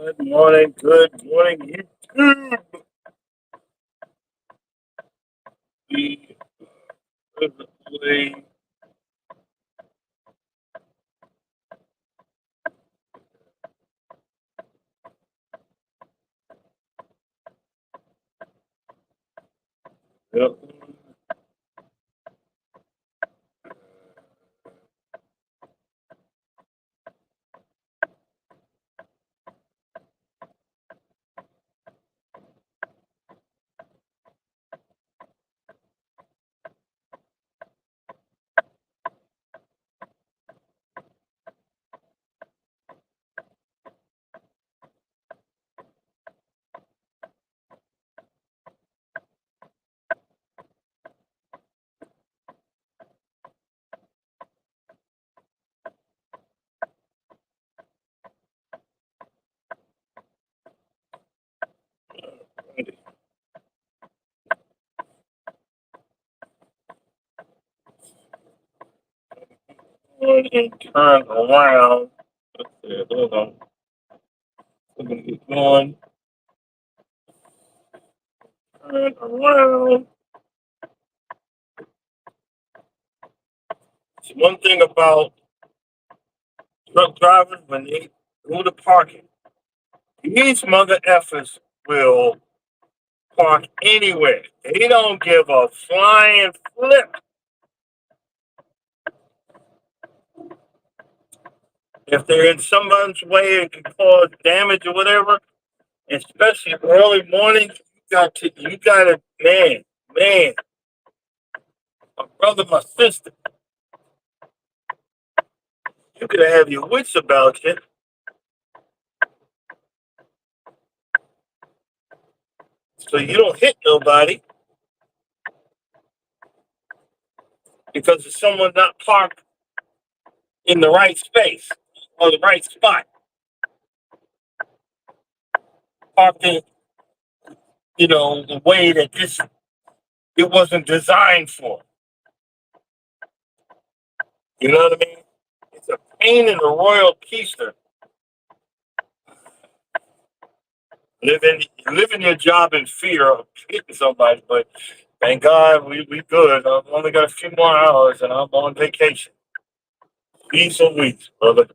Good morning, YouTube. We presently yep, going and turn around. Let's see, hold on. We're gonna get going. Turn around. So one thing about truck drivers when they go to parking, these mother effers will park anywhere. They don't give a flying flip if they're in someone's way and can cause damage or whatever. Especially early mornings, you gotta, man, my brother, my sister, you gotta have your wits about you so you don't hit nobody because of someone not parked in the right space or the right spot, parked in, the way that it wasn't designed for. You know what I mean? It's a pain in the royal keister living your job in fear of hitting somebody, but thank God we good. I've only got a few more hours and I'm on vacation. Weeks and weeks, brother.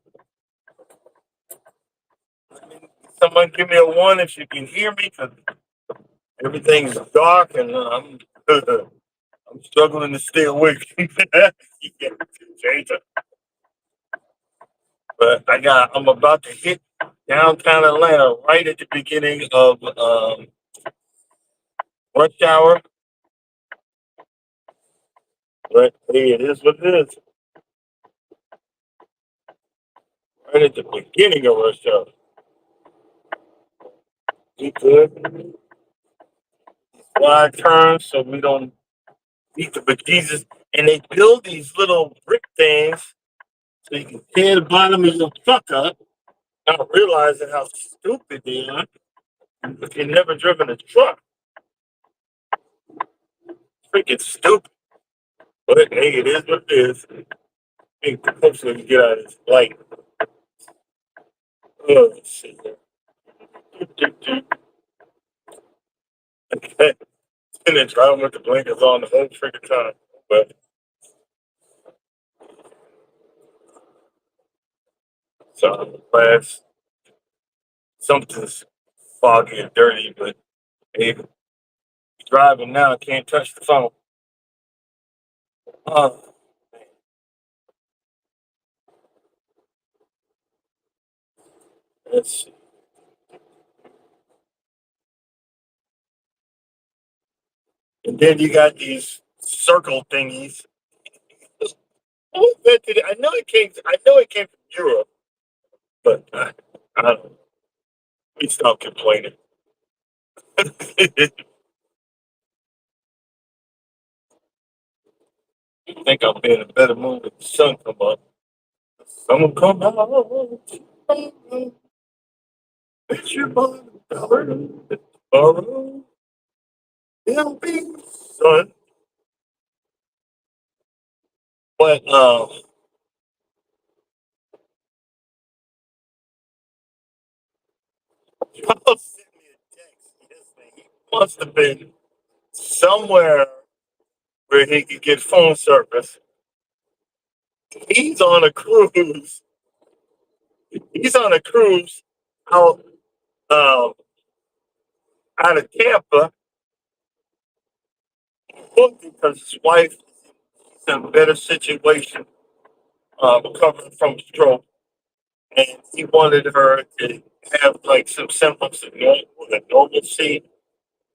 Someone give me a one if you can hear me, because everything's dark and I'm struggling to stay awake. Yeah, change it. But I'm about to hit downtown Atlanta right at the beginning of rush hour. But hey, it is what it is. Right at the beginning of rush hour. We good. Wide turn so we don't beat the bejesus. And they build these little brick things so you can tear the bottom of your truck up, not realizing how stupid they are. If you've never driven a truck, freaking stupid. But hey, it is what it is. Hey, hopefully we get out of this light. Oh, shit. Okay. And then driving with the blinkers on the whole freaking time. But so class, something's foggy and dirty, but hey, driving now, can't touch the phone. Oh, let's see. And then you got these circle thingies. Who invented it? I know it came from Europe, but I don't know. We stop complaining. I think I'll be in a better mood when the sun come up. The sun will come out. It's your body, tomorrow. It'll be sun. But Charles sent me a text yesterday. He must have been somewhere where he could get phone service. He's on a cruise. He's on a cruise out um, out of Tampa, booked because his wife is in a better situation, recovering from a stroke, and he wanted her to have like some symptoms of normalcy.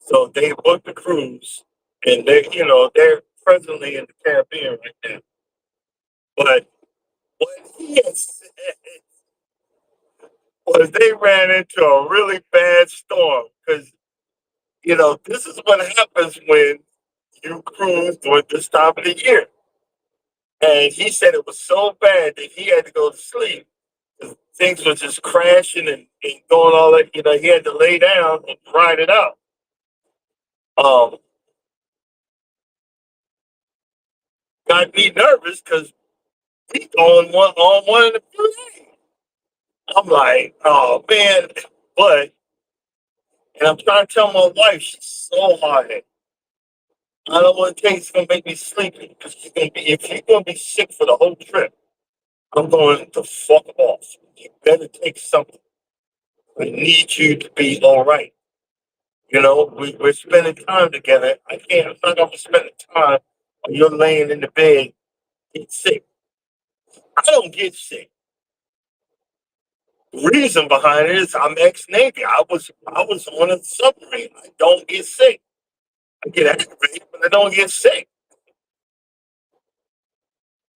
So they booked the cruise, and they're presently in the Caribbean right now. But what he had said was they ran into a really bad storm because this is what happens when you cruise during this time of the year. And he said it was so bad that he had to go to sleep. Things were just crashing and going all that. He had to lay down and ride it out. Um, got me nervous because we on one in a few days. I'm like, oh man, but and I'm trying to tell my wife she's so hard headed. I don't want to take it's gonna make me sleepy because if she's gonna be sick for the whole trip, I'm going to fuck off. You better take something. I need you to be all right. We're spending time together. I'm not gonna spend the time when you're laying in the bed get sick. I don't get sick. The reason behind it is I'm ex-Navy. I was on a submarine. I don't get sick. I get aggravated, but I don't get sick.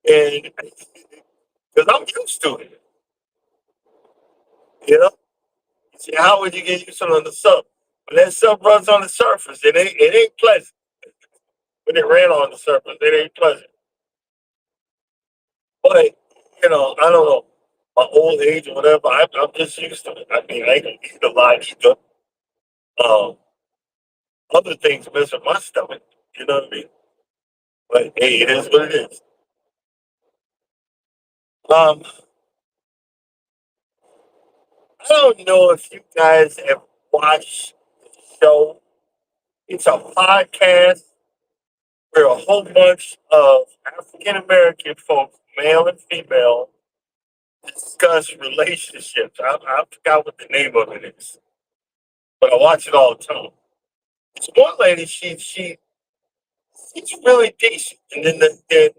And because I'm used to it. You know? You see, how would you get used to it on the sub? When that sub runs on the surface, it ain't pleasant. When it ran on the surface, it ain't pleasant. But I don't know. My old age or whatever, I'm just used to it. I mean, I ain't gonna eat a lot either. Um, other things mess with my stomach. You know what I mean? But hey, it is what it is. Um, I don't know if you guys have watched the show. It's a podcast where a whole bunch of African American folks, male and female, discuss relationships. I forgot what the name of it is, but I watch it all the time. It's one lady. She's really decent, and then the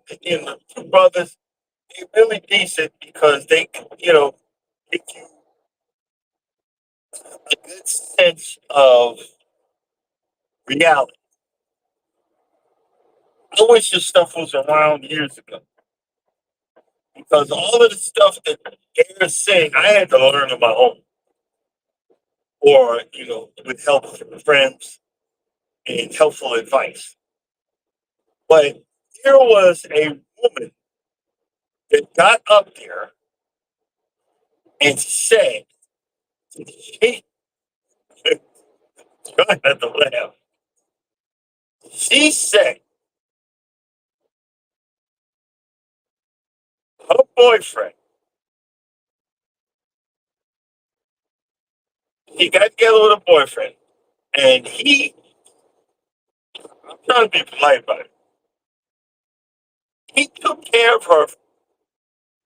two brothers, they're really decent because they give you a good sense of reality. I wish this stuff was around years ago because all of the stuff that they're saying, I had to learn on my own, or with help from friends and helpful advice. But there was a woman that got up there and said, she, trying not to laugh, she said her boyfriend, he got together with a boyfriend, and I'm trying to be polite about it, he took care of her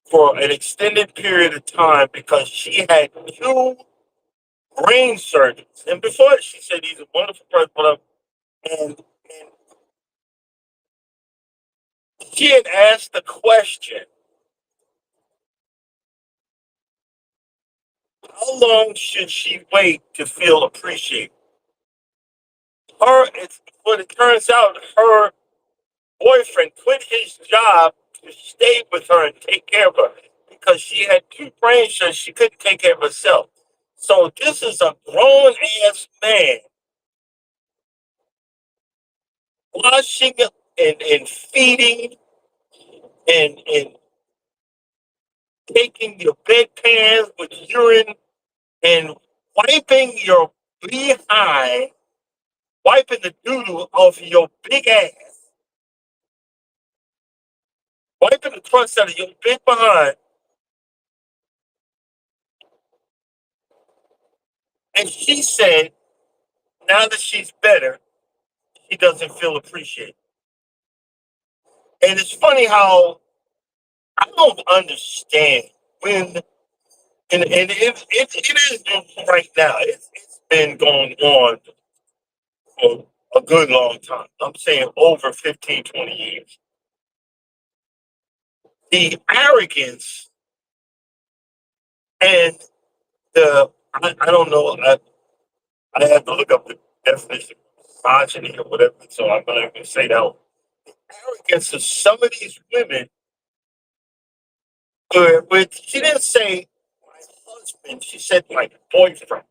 for an extended period of time because she had two brain surgeons. And before she said he's a wonderful person, and she had asked the question, how long should she wait to feel appreciated? It's what it turns out her boyfriend quit his job to stay with her and take care of her because she had two brain surgeries. She couldn't take care of herself. So this is a grown ass man washing and feeding and taking your bedpans with urine and wiping your behind, wiping the doo-doo off your big ass, wiping the crust out of your big behind And she said, now that she's better, she doesn't feel appreciated. And it's funny how I don't understand when, and it is right now. It's been going on for a good long time. I'm saying over 15, 20 years. The arrogance and I don't know, I have to look up the definition of misogyny or whatever, so I'm not even say that. Arrogance of some of these women, but she didn't say my husband, she said my boyfriend.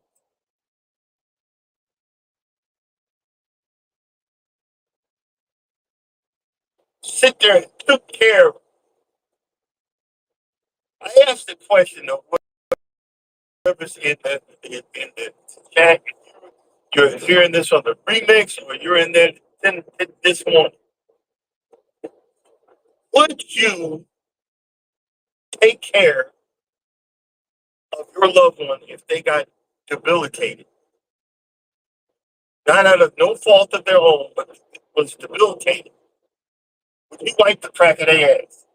Sit there and took care of. I asked the question of whoever's in the chat. You're hearing this on the remix, or you're in there this morning. Would you take care of your loved one if they got debilitated? Not out of no fault of their own, but was debilitated. Would you wipe the crack of their ass?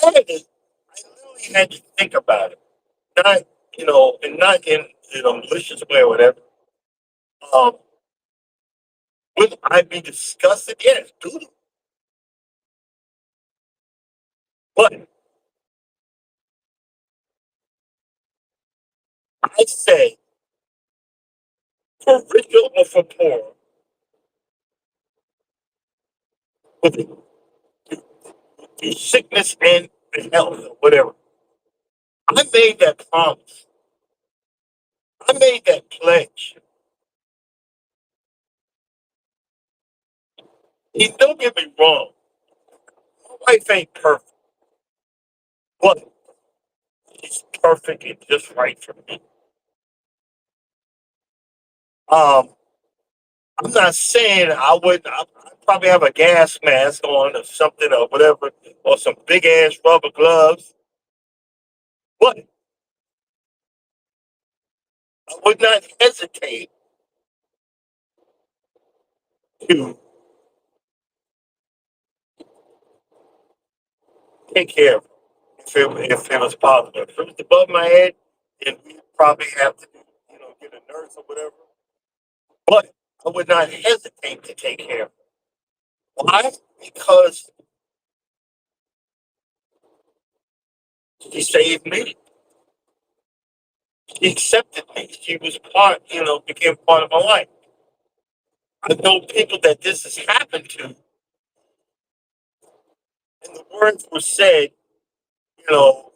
I literally had to think about it. Not, and not in a malicious way or whatever. Um, would I be disgusted? Yes, dude. But I say, for rich or for poor, with sickness and health or whatever, I made that promise. I made that pledge. And don't get me wrong, my wife ain't perfect, but she's perfect and just right for me. Um, I'm not saying I would. I'd probably have a gas mask on or something or whatever, or some big ass rubber gloves. But I would not hesitate to take care of her if it was possible. If it was above my head, then we'd probably have to, get a nurse or whatever. But I would not hesitate to take care of her. Why? Because she saved me. She accepted me. She was became part of my life. I know people that this has happened to, and the words were said,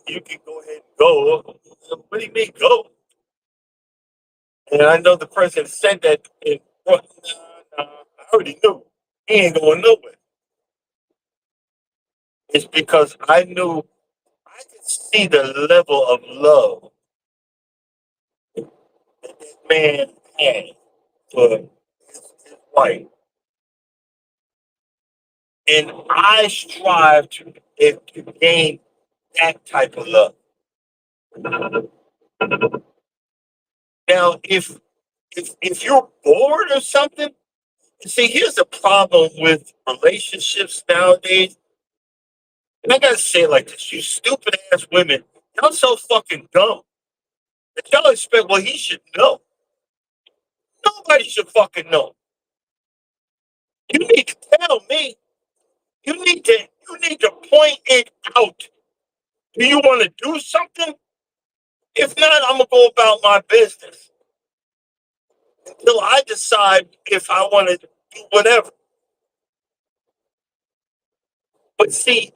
you can go ahead and go. What do you mean go? And I know the person said that in front. Nah, I already knew he ain't going nowhere. It's because I knew I could see the level of love that this man had for his wife. And I strive to gain that type of love. Now, if you're bored or something, see, here's the problem with relationships nowadays. And I gotta say it like this: you stupid ass women, y'all so fucking dumb. If y'all expect, well, he should know. Nobody should fucking know. You need to tell me. You need to point it out. Do you want to do something? If not, I'm gonna go about my business until I decide if I want to do whatever. But see,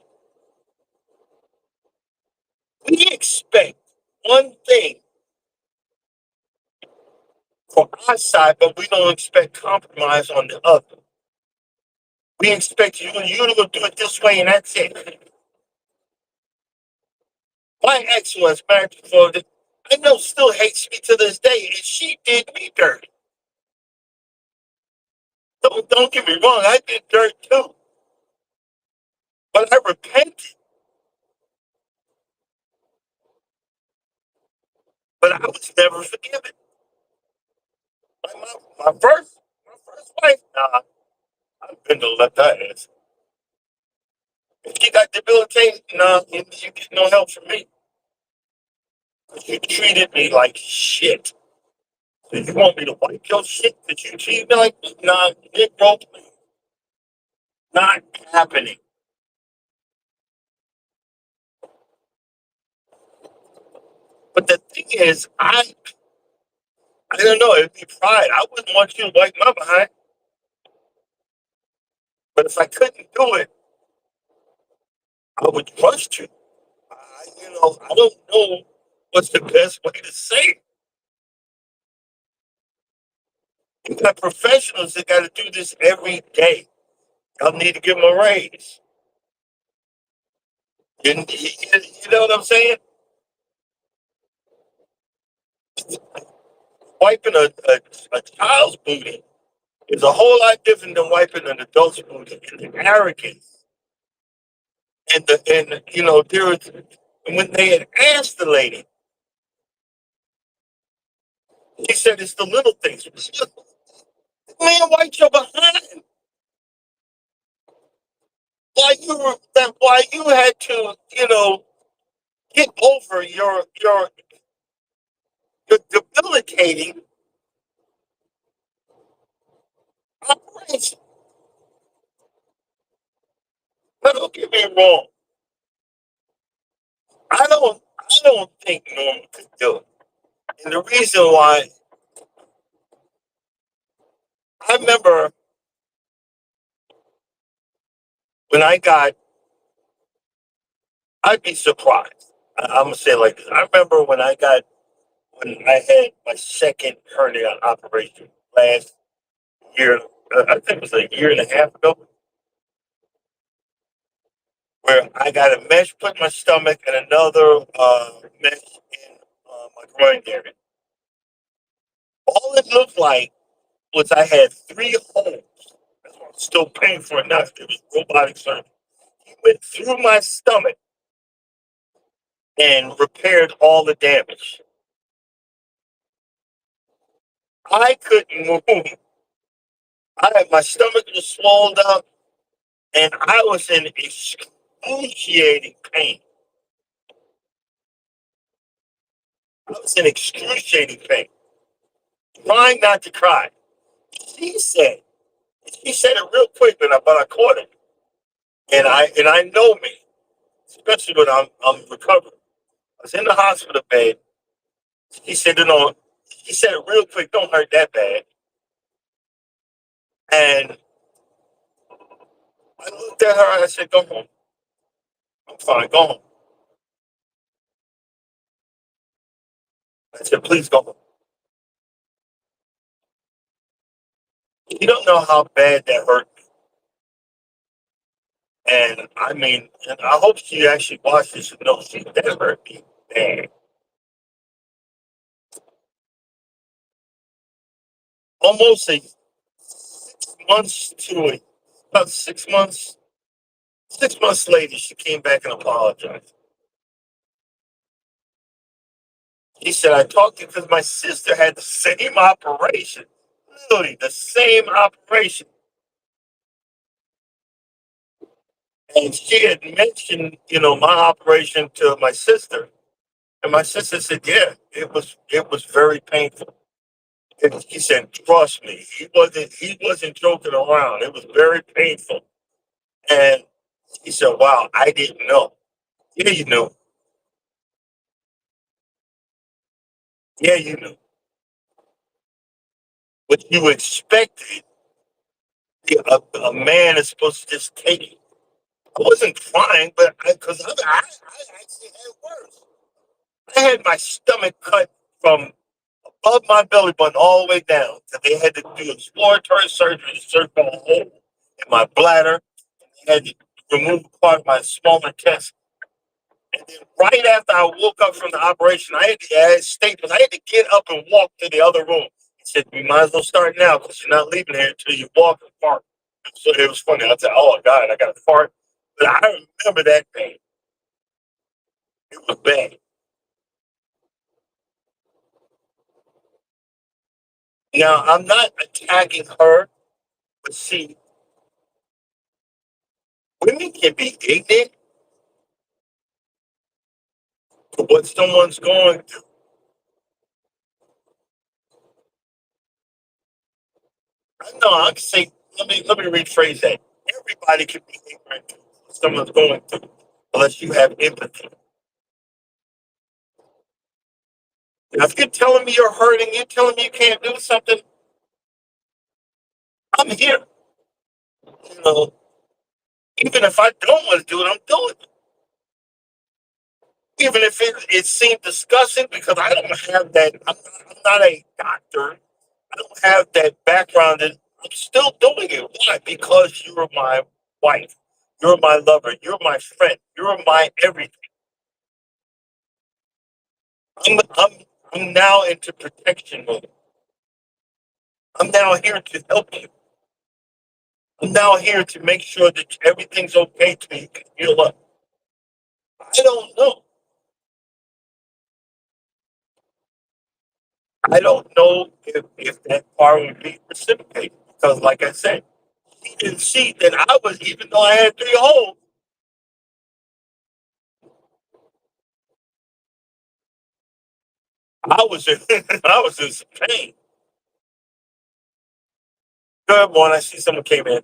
we expect one thing for our side, but we don't expect compromise on the other. We expect you to go do it this way, and that's it. My ex was married before. I know still hates me to this day, and she did me dirty. Don't get me wrong, I did dirt too, but I repented. but I was never forgiven. Like my first wife, nah, I've been to left her ass. If she got debilitated, nah, you get no help from me. 'Cause you treated me like shit. So you want me to wipe your shit that you treated me like, nah, it broke me. Not happening. But the thing is, I don't know, it'd be pride. I wouldn't want you to wipe my behind. But if I couldn't do it, I would trust you. I don't know what's the best way to say it. You got professionals that got to do this every day. Y'all need to give them a raise. You know what I'm saying? Wiping a child's booty is a whole lot different than wiping an adult's booty. And the arrogance and there was, when they had asked the lady, she said it's the little things. Man, wipe your behind. Why you had to, get over your debilitating operation. Now, don't get me wrong. I don't think Norman could do it. And the reason why, I remember when I'd be surprised. I'm gonna say it like this. I remember when I had my second hernia operation last year. I think it was a year and a half ago, where I got a mesh put in my stomach and another mesh in my groin area. All it looked like was I had three holes. That's why I'm still paying for it now. It was robotic surgery. He went through my stomach and repaired all the damage. I couldn't move. My stomach was swollen up, and I was in excruciating pain. I was in excruciating pain, trying not to cry. She said, she said it real quick, but I caught it, and I know me, especially when I'm recovering. I was in the hospital bed. He said, he said it real quick, don't hurt that bad. And I looked at her and I said, go home. I'm fine, go home. I said, please go home. You don't know how bad that hurt me. And I mean, and I hope she actually watched this and knows that hurt me bad. Almost 6 months about 6 months, 6 months later, she came back and apologized. She said, I talked to you because my sister had the same operation. Literally, the same operation. And she had mentioned, my operation to my sister. And my sister said, yeah, it was very painful. And he said, trust me, he wasn't joking around. It was very painful. And he said, wow, I didn't know. Yeah, you knew. Yeah, you knew. What you expected, a man is supposed to just take it. I wasn't crying, but because I actually had worse. I had my stomach cut from above my belly button all the way down. So they had to do exploratory surgery to search for a hole in my bladder. They had to remove part of my small intestine. And then right after I woke up from the operation, I had staples. I had to get up and walk to the other room. He said, "We might as well start now because you're not leaving here until you walk and fart." So it was funny. I said, "Oh God, I got to fart," but I remember that pain. It was bad. Now, I'm not attacking her, but see, women can be ignorant to what someone's going through. No, I can say, let me rephrase that. Everybody can be ignorant to what someone's going through, unless you have empathy. Now, if you're telling me you're hurting, you're telling me you can't do something, I'm here. You know, even if I don't want to do it, I'm doing it. Even if it seemed disgusting because I don't have that. I'm not a doctor. I don't have that background, and I'm still doing it. Why? Because you're my wife. You're my lover. You're my friend. You're my everything. I'm, I'm, I'm now into protection mode. I'm now here to help you. I'm now here to make sure that everything's okay to you can heal up. I don't know. I don't know if that part would be reciprocated because, like I said, he didn't see that I was, even though I had 3 holes, I was in, I was in some pain. Good morning. I see someone came in.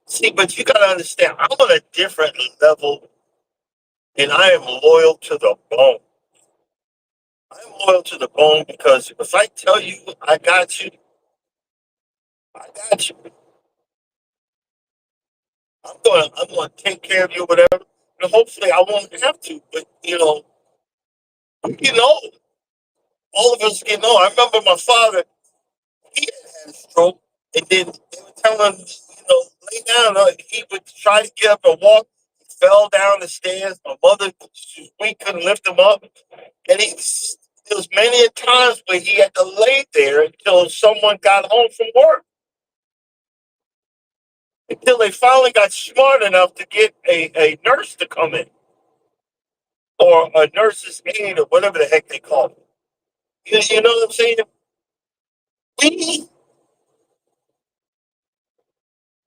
See, but you got to understand, I'm on a different level, and I am loyal to the bone. I'm loyal to the bone because if I tell you I got you, I got you. I'm gonna take care of you, whatever. And hopefully, I won't have to. But I'm getting old. All of us getting old. I remember my father. He had a stroke, and then they were telling him, lay down. He would try to get up and walk. He fell down the stairs. My mother, we couldn't lift him up, and there was many a times where he had to lay there until someone got home from work. Until they finally got smart enough to get a nurse to come in or a nurse's aide or whatever the heck they call it. You know what I'm saying? We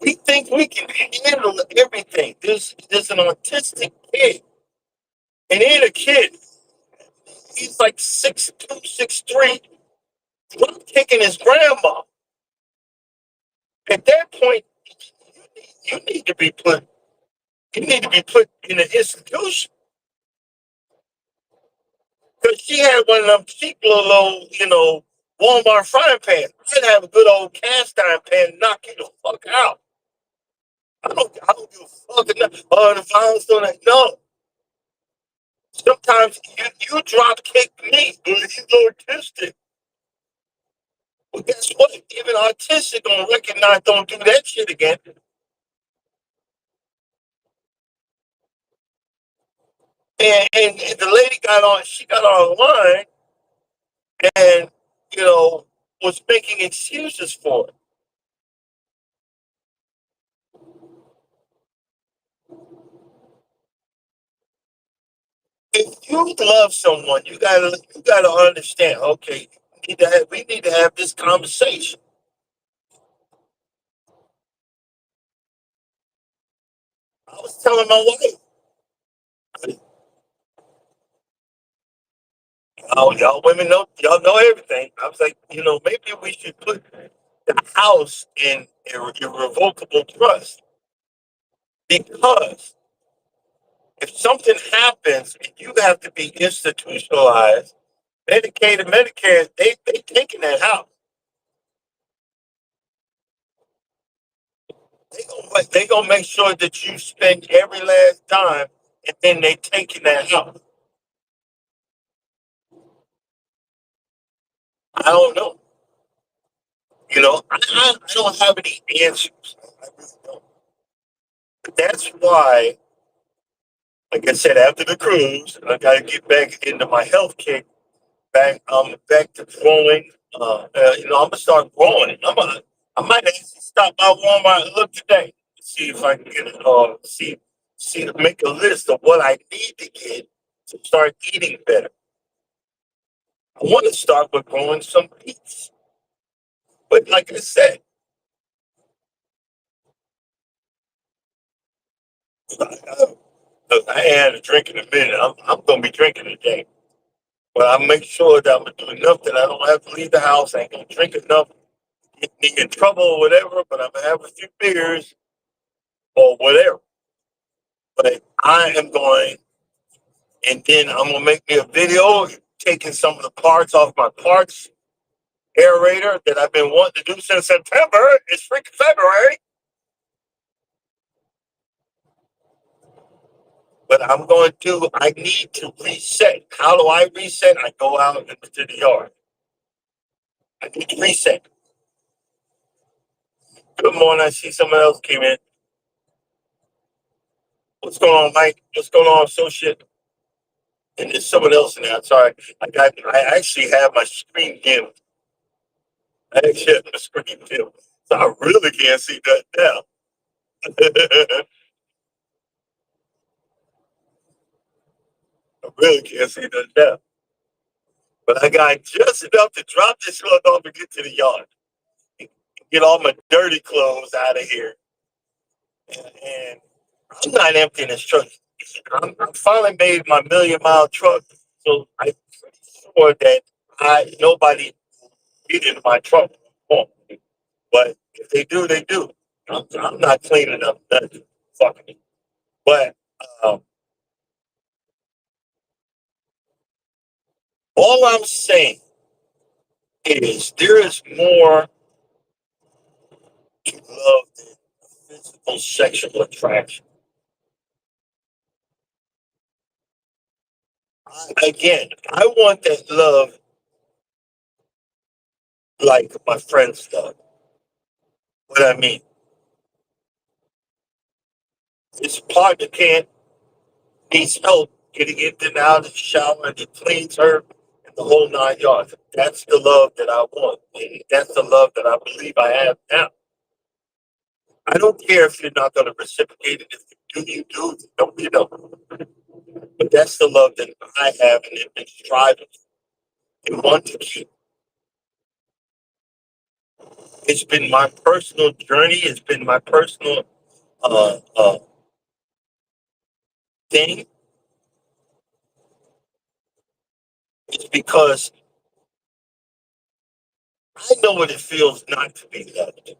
we think we can handle everything. There's an autistic kid, and he ain't a kid. He's like 6'2", 6'3", drop kicking his grandma. At that point, you need to be put. You need to be put in an institution because she had one of them cheap little, Walmart frying pans. I'd have a good old cast iron pan knock you the fuck out. I don't give a fuck enough. Oh, the violence on that. No. Sometimes you drop kick me if you go autistic. Well, guess what? Even autistic gonna recognize don't do that shit again. And the lady she got online and was making excuses for it. If you love someone, you gotta understand. Okay, we need to have this conversation. I was telling my wife, oh, y'all women know, y'all know everything. I was like, maybe we should put the house in irrevocable trust because if something happens and you have to be institutionalized, Medicaid and Medicare, they taking that house. They gonna make sure that you spend every last dime, and then they taking that house. I don't know. I don't have any answers. I really don't. But that's why, like I said, after the cruise, I got to get back into my health kick. Back to growing. I'm gonna start growing. I might actually stop by Walmart and look today. See if I can get it. See, make a list of what I need to get to start eating better. I want to start with growing some beets. But like I said, I ain't had a drink in a minute. I'm going to be drinking today. But I make sure that I'm going to do enough that I don't have to leave the house. I ain't going to drink enough, get me in trouble or whatever, but I'm going to have a few beers or whatever. But I am going, and then I'm going to make me a video taking some of the parts off my parts aerator that I've been wanting to do since September. It's freaking February. But I need to reset. How do I reset? I go out into the yard. I need to reset. Good morning. I see someone else came in. What's going on, Mike? What's going on, associate? And there's someone else in there. I'm sorry. I actually have my screen dimmed. I actually have my screen dimmed. So I really can't see that now. I really can't see that now. But I got just enough to drop this one off and get to the yard. Get all my dirty clothes out of here. And I'm not emptying this truck. I finally made my 1,000,000-mile truck, so I'm pretty sure that nobody get in my truck. But if they do, they do. I'm not cleaning up nothing. Fuck it. But um, all I'm saying is there is more to love than physical sexual attraction. Again, I want that love like my friends love. What I mean, this partner can't needs help getting in and out of the shower and it cleans her and the whole 9 yards. That's the love that I want. And that's the love that I believe I have now. I don't care if you're not going to reciprocate it. If you do, you do. Don't you know? But that's the love that I have and have been striving and want to keep. It's been my personal journey. It's been my personal thing. It's because I know what it feels not to be loved.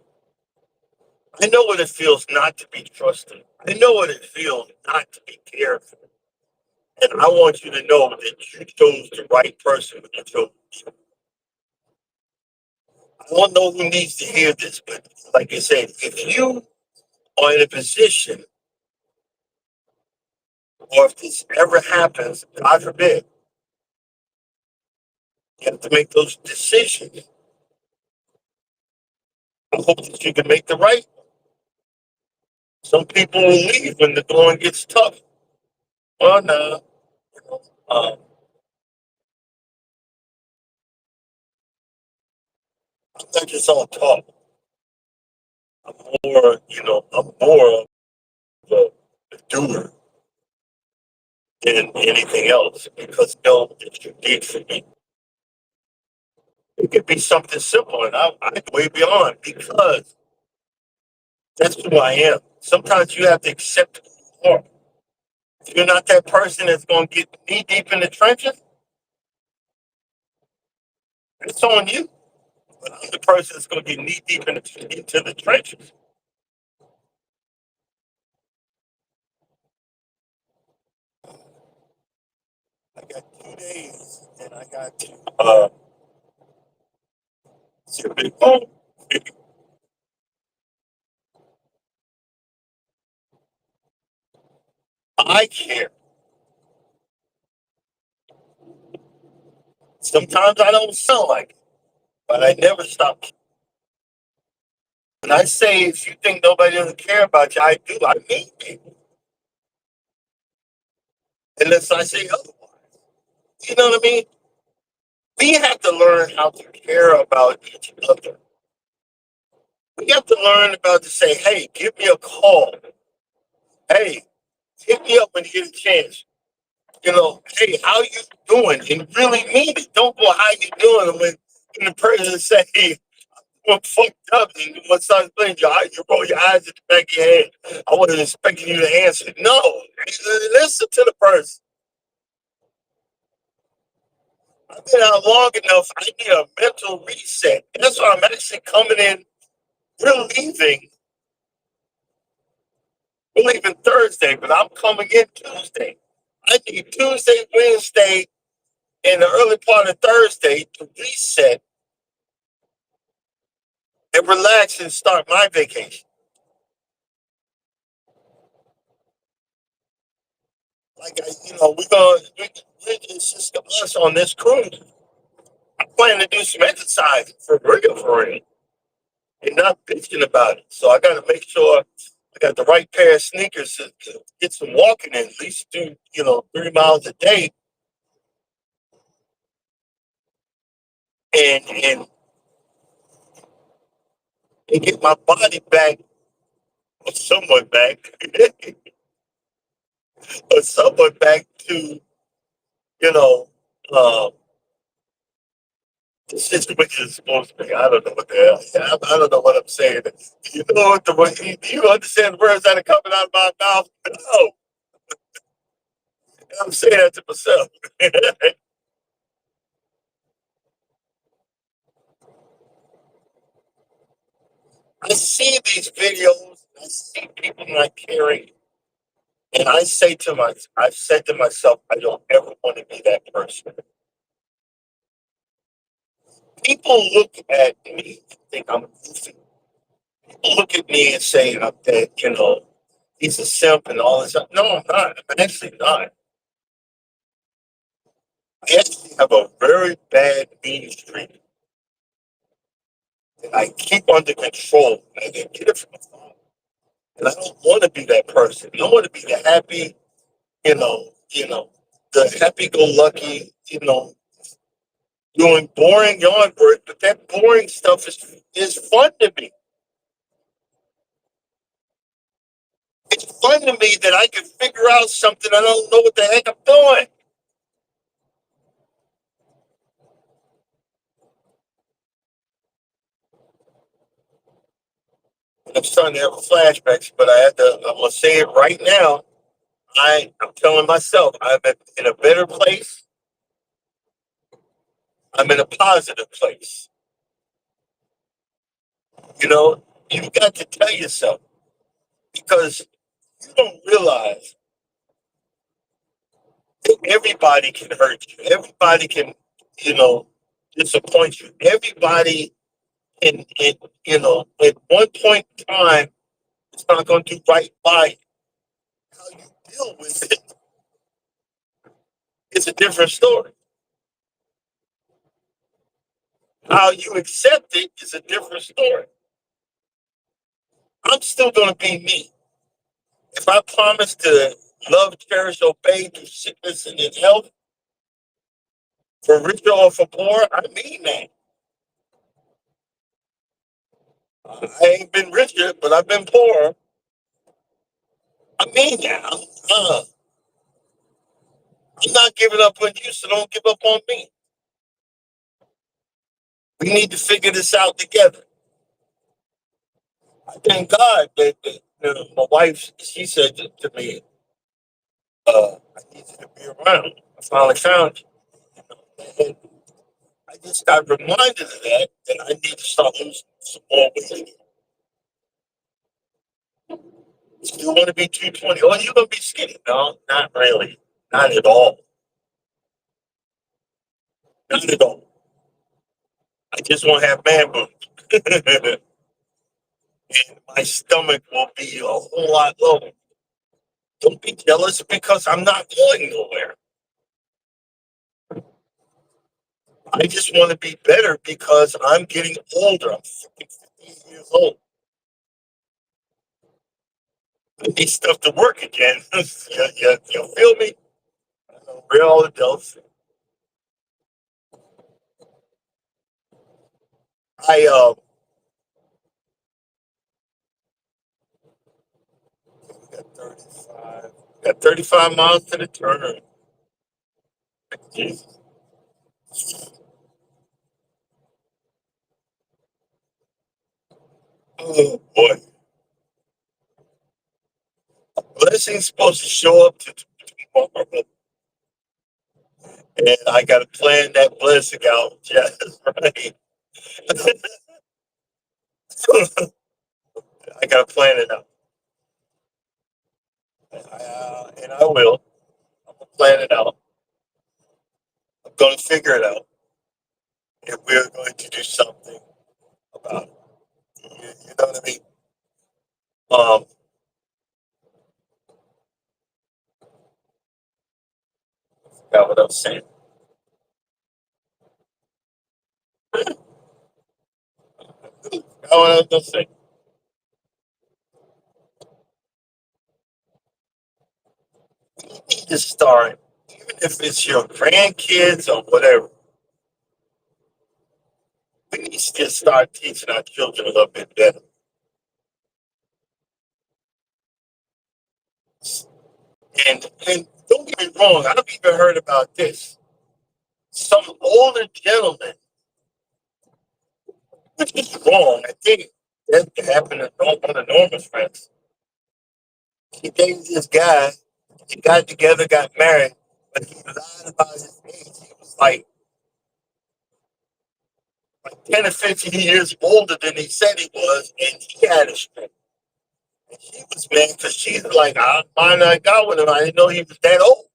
I know what it feels not to be trusted. I know what it feels not to be cared for. And I want you to know that you chose the right person when you chose. I don't know who needs to hear this, but like I said, if you are in a position, or if this ever happens, God forbid, you have to make those decisions. I hope that you can make the right. Some people will leave when the going gets tough. Well, no, um, I'm not just all talk. I'm I'm more of a doer than anything else because it's your did for me. It could be something simple, and I'm way beyond because that's who I am. Sometimes you have to accept who you are. If you're not that person that's going to get knee deep in the trenches, it's on you. But I'm the person that's going to get knee deep into the trenches. I got 2 days, and I got to see a big phone. I care. Sometimes I don't sound like it, but I never stop. When I say if you think nobody doesn't care about you, I do. I mean people. Unless I say otherwise. You know what I mean? We have to learn how to care about each other. We have to learn about to say, hey, give me a call. Hey, hit me up when you get a chance. hey, how you doing? And really mean it. Don't go, how you doing? When the person say, hey, I'm fucked up, and when someone explains you roll your eyes at the back of your head. I wasn't expecting you to answer. No, listen to the person. I've been out long enough. I need a mental reset. That's why I'm actually coming in. We're leaving. We're leaving Thursday, but I'm coming in Tuesday. I need Tuesday, Wednesday, and the early part of Thursday to reset and relax and start my vacation. Like, it's just us on this cruise. I plan to do some exercise for real, and not bitching about it. So I got to make sure I got the right pair of sneakers to get some walking in, at least do 3 miles a day, and and get my body back, or somewhat back, or somewhat back to you know. Um, the situation is supposed to be. I don't know what the hell. I don't know what I'm saying. You know what the do you understand the words that are coming out of my mouth? No, I'm saying that to myself. I see these videos, I see people not caring, and I've said to myself, I don't ever want to be that person. People look at me and think I'm goofy. People look at me and say I'm dead, he's a simp and all this. No, I'm not. I'm actually not. I actually have a very bad mean streak that I keep under control. And I get it from the phone. And I don't want to be that person. I want to be the happy, the happy-go-lucky, doing boring yard work. But that boring stuff is fun to me. It's fun to me that I can figure out something I don't know what the heck I'm doing. And I'm starting to have flashbacks, but I'm gonna say it right now. I'm telling myself in a better place. I'm in a positive place. You know, you got to tell yourself because you don't realize that everybody can hurt you. Everybody can, you know, disappoint you. Everybody at one point in time, it's not going to do right by you. How you deal with it is a different story. How you accept it is a different story. I'm still going to be me. If I promise to love, cherish, obey through sickness and in health, for richer or for poor, I mean that. I ain't been richer, but I've been poorer. I mean that. I'm not giving up on you, so don't give up on me. We need to figure this out together. I thank God that my wife, she said to me, I need you to be around. I finally found you. And I just got reminded of that I need to start losing some more weight. You want to be 220? Oh, you're going to be skinny. No, not really. Not at all. Not at all. I just want to have man boobs. And my stomach will be a whole lot lower. Don't be jealous because I'm not going nowhere. I just want to be better because I'm getting older. I'm fucking 15 years old. I need stuff to work again. You feel me? Real adults. I got 35. Got 35 miles to the turn. Jesus. Oh boy. Blessing's supposed to show up to tomorrow. And I gotta plan that blessing out just right. I gotta plan it out. And I will. I'm gonna plan it out. I'm gonna figure it out. And we're going to do something about it. You know what I mean? Um, Got what I'm saying. Got what I'm saying. You need to start, even if it's your grandkids or whatever, we need to just start teaching our children a little bit better. And don't get me wrong, I've even heard about this. Some older gentleman, which is wrong, I think that happened to one of Norma's friends. He dated this guy, they got together, got married, but he lied about his age. He was like 10 or 15 years older than he said he was, and he had a stroke. And she was mad because she's like, I might not got with him. I didn't know he was that old.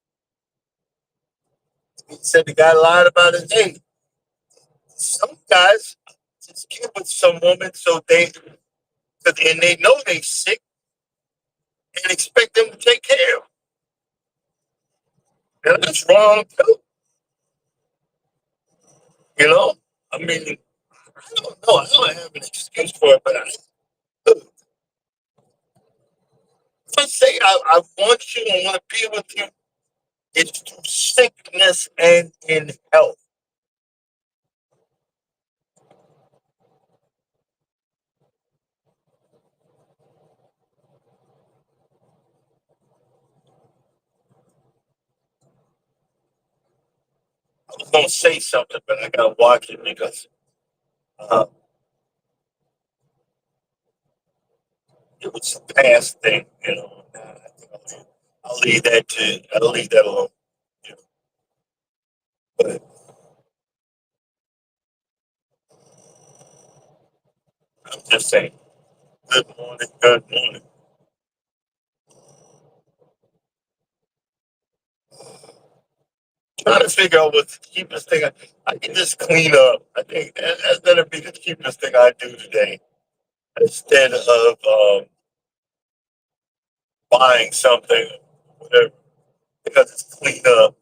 He said the guy lied about his age. Some guys just get with some woman so and they know they sick and expect them to take care of them. And that's wrong too. You know? I mean, I don't know. I don't have an excuse for it, but if I say I want you, I want to be with you, it's through sickness and in health. I was going to say something, but I got to watch it because uh, it was a past thing, you know. I think I'll leave that alone. You know. But I'm just saying, good morning, good morning. Trying to figure out what's the cheapest thing I can just clean up. I think that'll be the cheapest thing I do today instead of buying something, whatever, because it's cleaned up.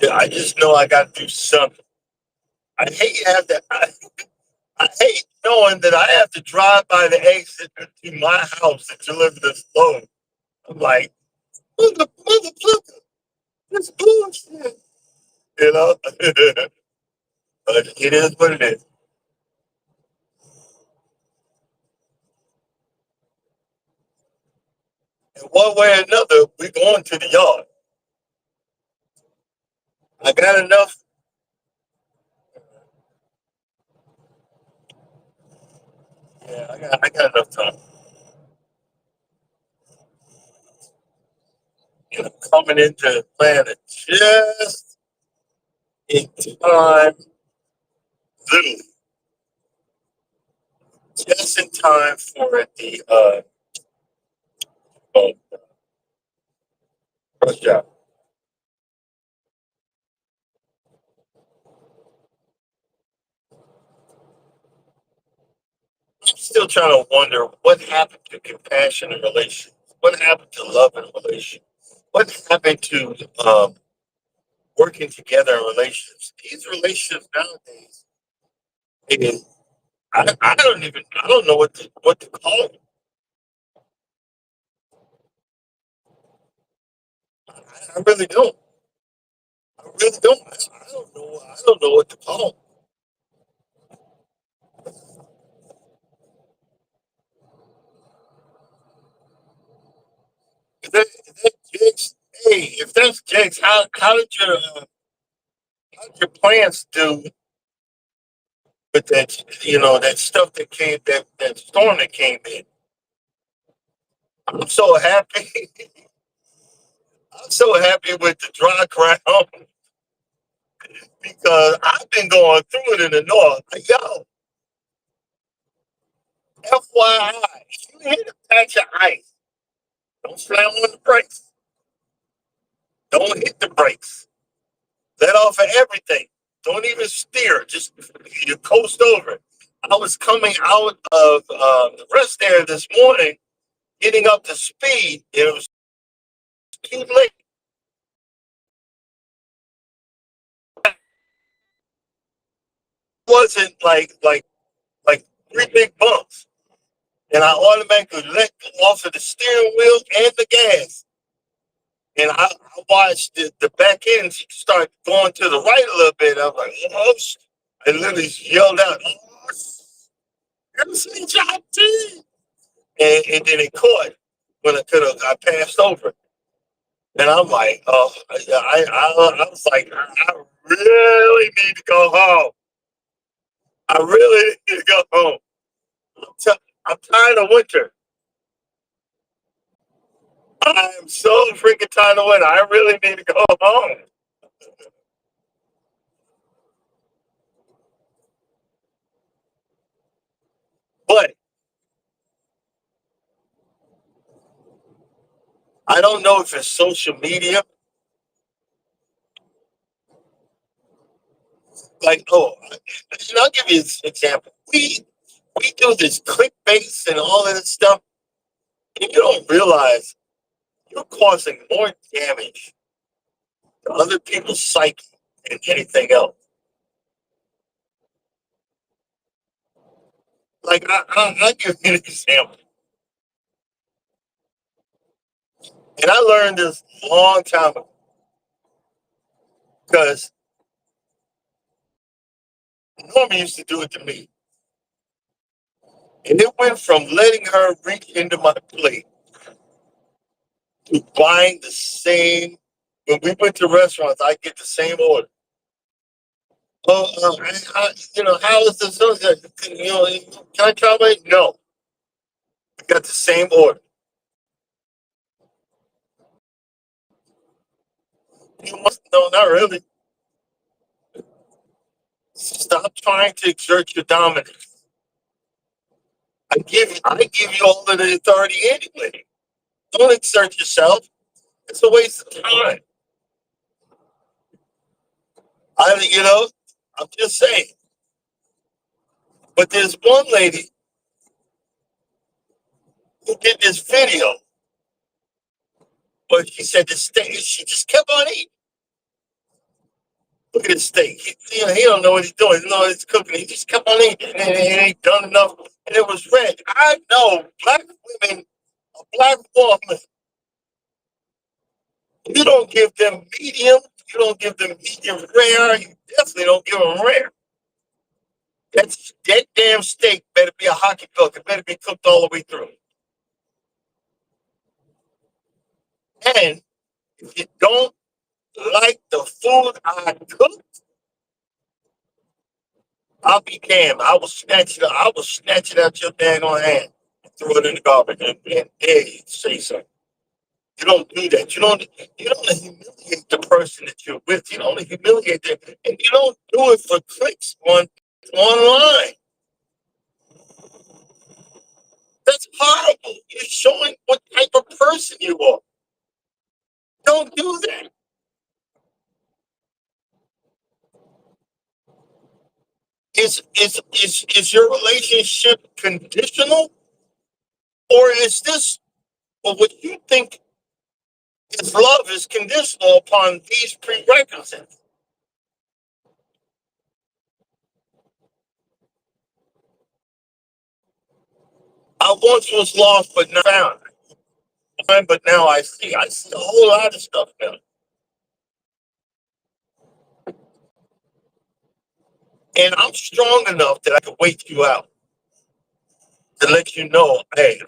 Yeah, I just know I got to do something. I hate have that. I hate knowing that I have to drive by the exit to my house to deliver this load. I'm like, motherfucker, this bullshit. You know, but it is what it is. And one way or another, we're going to the yard. I got enough. Yeah, I got enough time. And I'm coming into Atlanta just in time, literally, just in time for the oh, rush hour. I'm still trying to wonder what happened to compassion in relationships. What happened to love in relationships? What happened to working together in relationships? These relationships nowadays, it, I don't know what to call them. I really don't. I really don't. I don't know. I don't know what to call them. Hey, if that's Jake's, how did your plants do with that? That stuff that storm that came in. I'm so happy. I'm so happy with the dry ground because I've been going through it in the north. Like, yo, FYI, if you hit a patch of ice, don't slam on the brakes. Don't hit the brakes. Let off of everything. Don't even steer. Just you coast over it. I was coming out of the rest area this morning, getting up to speed. It was too late. It wasn't like three big bumps, and I automatically let off of the steering wheel and the gas. And I watched the back end start going to the right a little bit. I was like, oh, I literally yelled out, oh, MCJT. And then it caught when I passed over. And I'm like, oh, I was like, I really need to go home. I really need to go home. I'm tired of winter. I'm so freaking tired of winter. I really need to go home. But I don't know if it's social media. Like, oh, I'll give you an example. We do this clickbait and all of this stuff, and you don't realize you're causing more damage to other people's psyche than anything else. Like, I'll give you an example. And I learned this a long time ago because Norma used to do it to me. And it went from letting her reach into my plate to buying the same. When we went to restaurants, I get the same order. Oh, how is this? Can I try my? No, I got the same order. No, not really. Stop trying to exert your dominance. I give you all of the authority anyway. Don't exert yourself. It's a waste of time. I, you know, I'm just saying. But there's one lady who did this video, but she said the steak. She just kept on eating. Look at his steak. He don't know what he's doing. He don't know what he's cooking. He just kept on eating, and he ain't done enough. And it was red. I know black women, a black woman. You don't give them medium. You don't give them medium rare. You definitely don't give them rare. That damn steak better be a hockey puck. It better be cooked all the way through. And if you don't like the food I cook, I'll be damned. I will snatch it. I will snatch it out your dang on hand and throw it in the garbage and dare you to say something. You don't do that. You don't humiliate the person that you're with. You don't humiliate them, and you don't do it for clicks online. That's horrible. You're showing what type of person you are. Don't do that. Is your relationship conditional, or is this, or what you think is love is conditional upon these prerequisites? I once was lost but not found. But now I see. I see a whole lot of stuff now. And I'm strong enough that I can wait you out to let you know, hey,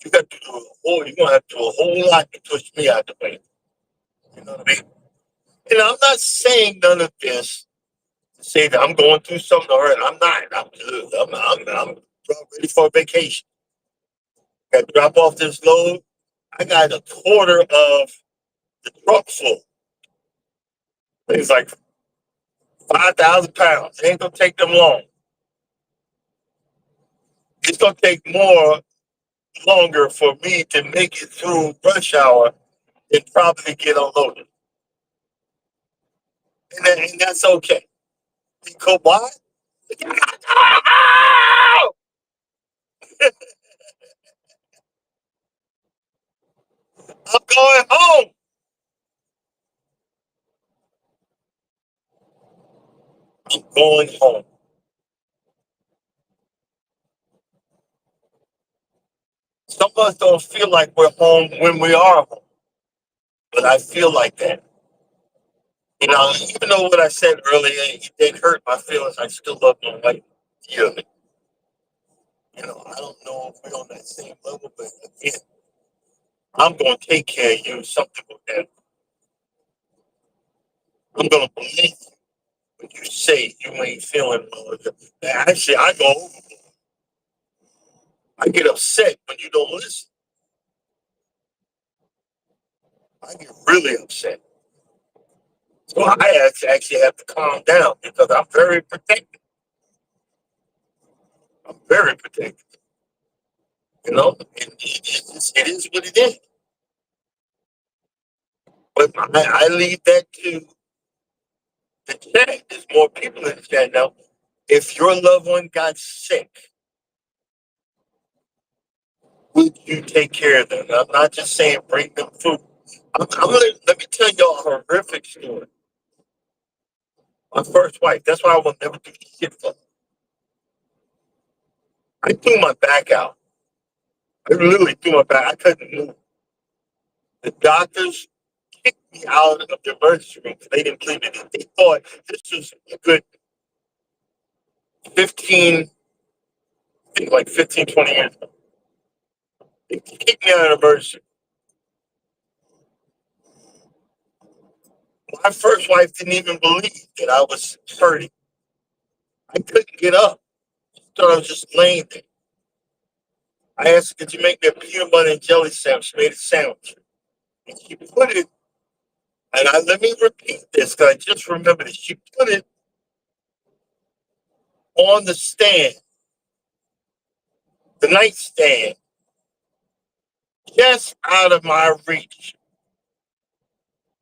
You got to do you're gonna have to do a whole lot to push me out the way. You know what I mean? And I'm not saying none of this to say that I'm going through something already. I'm not. I'm good. I'm ready for a vacation. Got to drop off this load. I got a quarter of the truck full. It's like 5,000 pounds. It ain't gonna take them long. It's gonna take longer for me to make it through rush hour than probably get unloaded. And that's okay. Because why? I'm going home. I'm going home. Some of us don't feel like we're home when we are home, but I feel like that. You know, even though what I said earlier, it did hurt my feelings, I still love my wife. You know, I don't know if we're on that same level, but again, I'm going to take care of you. Something will happen. I'm going to believe you when you say you ain't feeling well. Actually, I go overboard. I get upset when you don't listen. I get really upset. So I actually have to calm down because I'm very protective. I'm very protective. You know, and it is what it is. But I leave that to the chat. There's more people in the chat now. If your loved one got sick, would you take care of them? I'm not just saying bring them food. Let me tell y'all a horrific story. My first wife, that's why I will never do shit for her. I threw my back out. I literally threw my back. I couldn't move. The doctors kicked me out of the emergency room because they didn't believe it. They thought this was a good 15, I think like 15, 20 years ago. They kicked me out of the emergency room. My first wife didn't even believe that I was hurting. I couldn't get up. She thought I was just laying there. I asked her, could you make me a peanut butter and jelly sandwich? She made a sandwich. And she put it, let me repeat this because I just remembered it. She put it on the stand, the nightstand, just out of my reach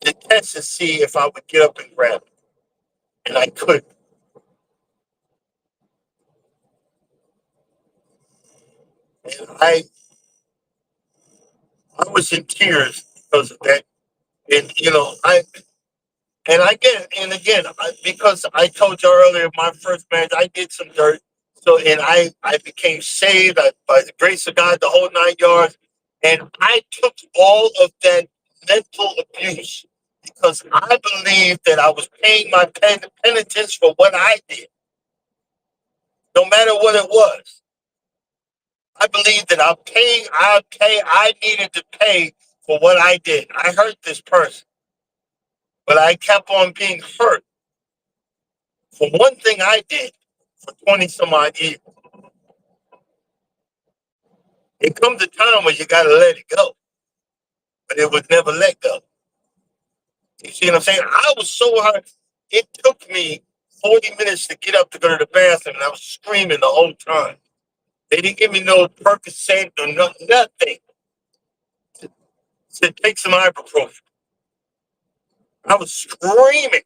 to test to see if I would get up and grab it. And I couldn't. And I was in tears because of that. And because I told you earlier, my first marriage, I did some dirt. So and I became saved by the grace of God, the whole 9 yards. And I took all of that mental abuse because I believed that I was paying my penitence for what I did, no matter what it was. I believed that I needed to pay for what I did. I hurt this person, but I kept on being hurt for one thing I did for 20 some odd years. It comes a time when you got to let it go, but it was never let go. You see what I'm saying? I was so hurt. It took me 40 minutes to get up to go to the bathroom, and I was screaming the whole time. They didn't give me no Percocet or nothing to take some ibuprofen. I was screaming.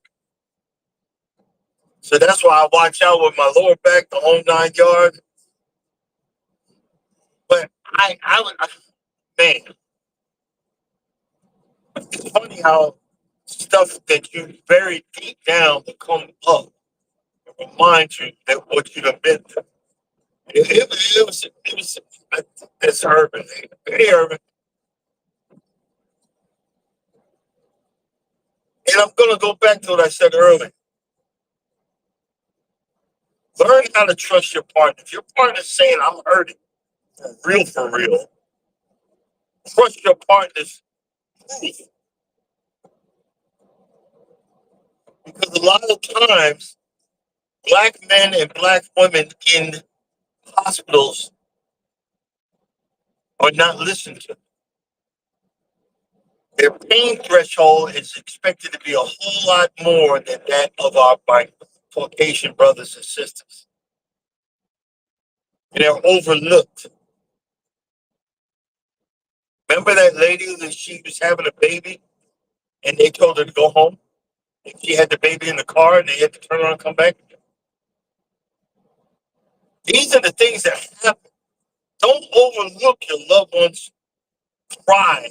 So that's why I watch out with my lower back, the whole 9 yards. But man, it's funny how stuff that you very deep down will come up and remind you that what you've been through. It was it's Urban. Hey, Urban. And I'm going to go back to what I said earlier. Learn how to trust your partner. If your partner's saying, I'm hurting, for real, crush your partner's truth. Because a lot of times, black men and black women in hospitals are not listened to. Their pain threshold is expected to be a whole lot more than that of our Caucasian brothers and sisters. And they're overlooked. Remember that lady that she was having a baby and they told her to go home? And she had the baby in the car and they had to turn around and come back? These are the things that happen. Don't overlook your loved one's cry.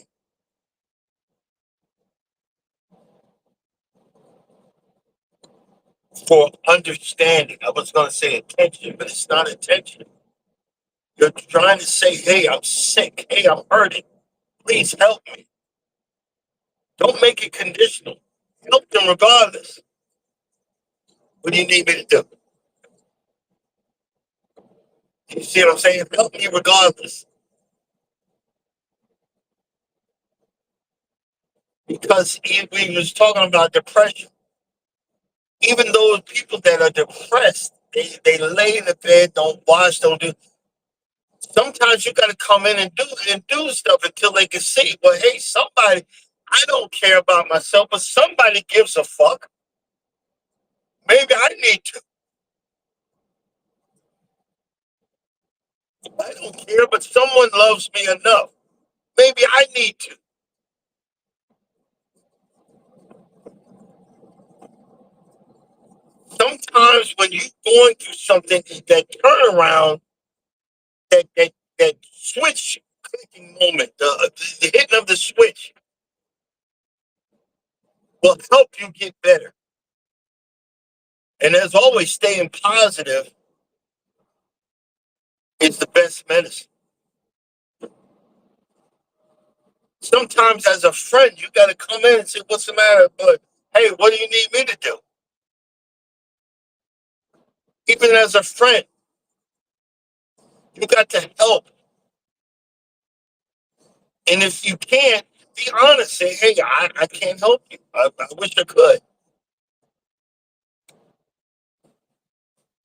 For understanding. I was going to say attention, but it's not attention. You're trying to say, hey, I'm sick. Hey, I'm hurting. Please help me. Don't make it conditional. Help them regardless. What do you need me to do? You see what I'm saying? Help me regardless. Because we was talking about depression. Even those people that are depressed, they lay in the bed, don't wash, don't do. Sometimes you got to come in and do stuff until they can see. Well, hey, somebody. I don't care about myself, but somebody gives a fuck. Maybe I need to. I don't care, but someone loves me enough. Maybe I need to. Sometimes when you're going through something, that turnaround, that switch clicking moment, the hitting of the switch will help you get better. And as always, staying positive is the best medicine. Sometimes as a friend, you got to come in and say, what's the matter? But hey, what do you need me to do? Even as a friend, you got to help. And if you can't, be honest. Say, hey, I can't help you. I wish I could.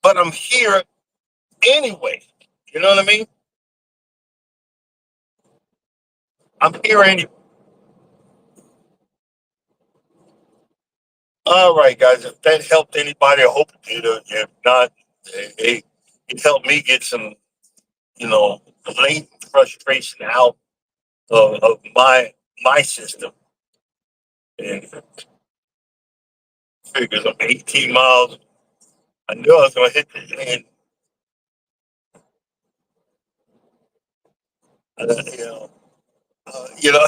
But I'm here anyway. You know what I mean? I'm here anyway. All right, guys. If that helped anybody, I hope it did. If not, hey, it helped me get some, latent frustration out of my system. And figures I'm 18 miles. I knew I was going to hit the land. Uh, you know, you know.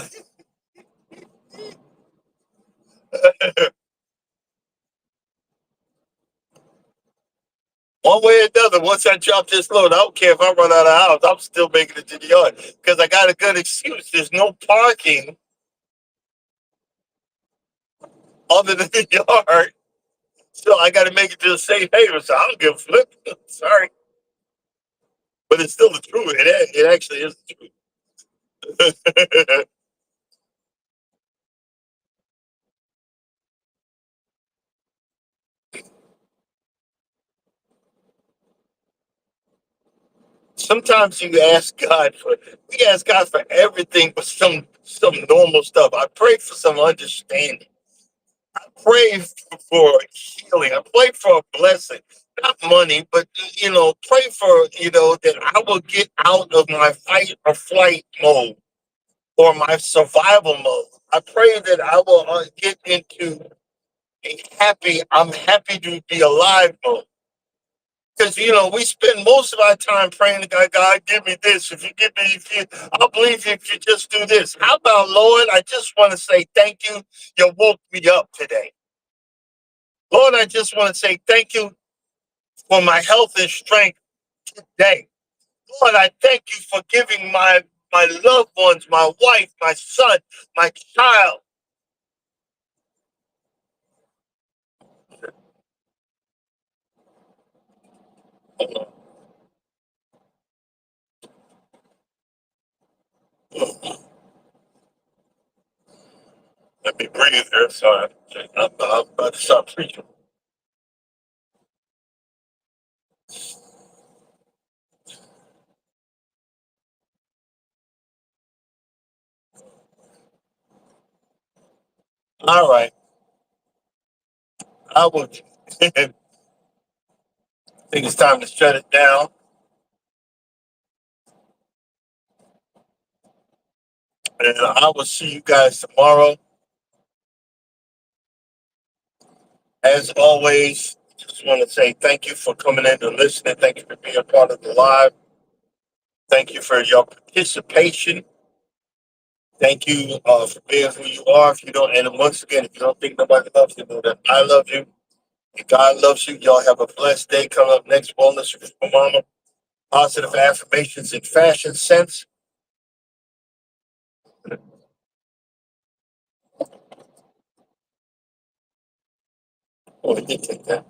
One way or another, once I drop this load, I don't care if I run out of house, I'm still making it to the yard because I got a good excuse. There's no parking other than the yard. So I got to make it to the safe haven. So I don't give a flip. Sorry. But it's still the truth. It actually is the truth. Sometimes we ask God for everything but some normal stuff. I pray for some understanding. I pray for healing. I pray for a blessing. Not money, but pray for that I will get out of my fight or flight mode or my survival mode. I pray that I will get into I'm happy to be alive mode. Because we spend most of our time praying to God, God, give me this. If you give me, I'll believe you if you just do this. How about, Lord, I just want to say thank you. You woke me up today. Lord, I just want to say thank you for my health and strength today. Lord, I thank you for giving my loved ones, my wife, my son, my child. Let me breathe here. Sorry. I'm about to start preaching. All right. I will. I think it's time to shut it down. And I will see you guys tomorrow. As always, just want to say thank you for coming in and listening. Thank you for being a part of the live. Thank you for your participation. Thank you for being who you are. If you don't, and once again, if you don't think nobody loves you, know that I love you. And God loves you. Y'all have a blessed day. Coming up next, Wellness with Mama. Positive affirmations in fashion sense. Oh, we did take that.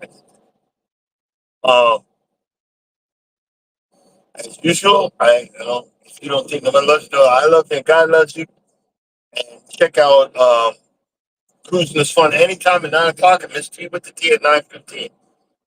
Um, as usual, if you don't think nobody loves you, know I love you and God loves you. And check out Cruising is Fun anytime at 9 o'clock and Miss T with the T at 9:15.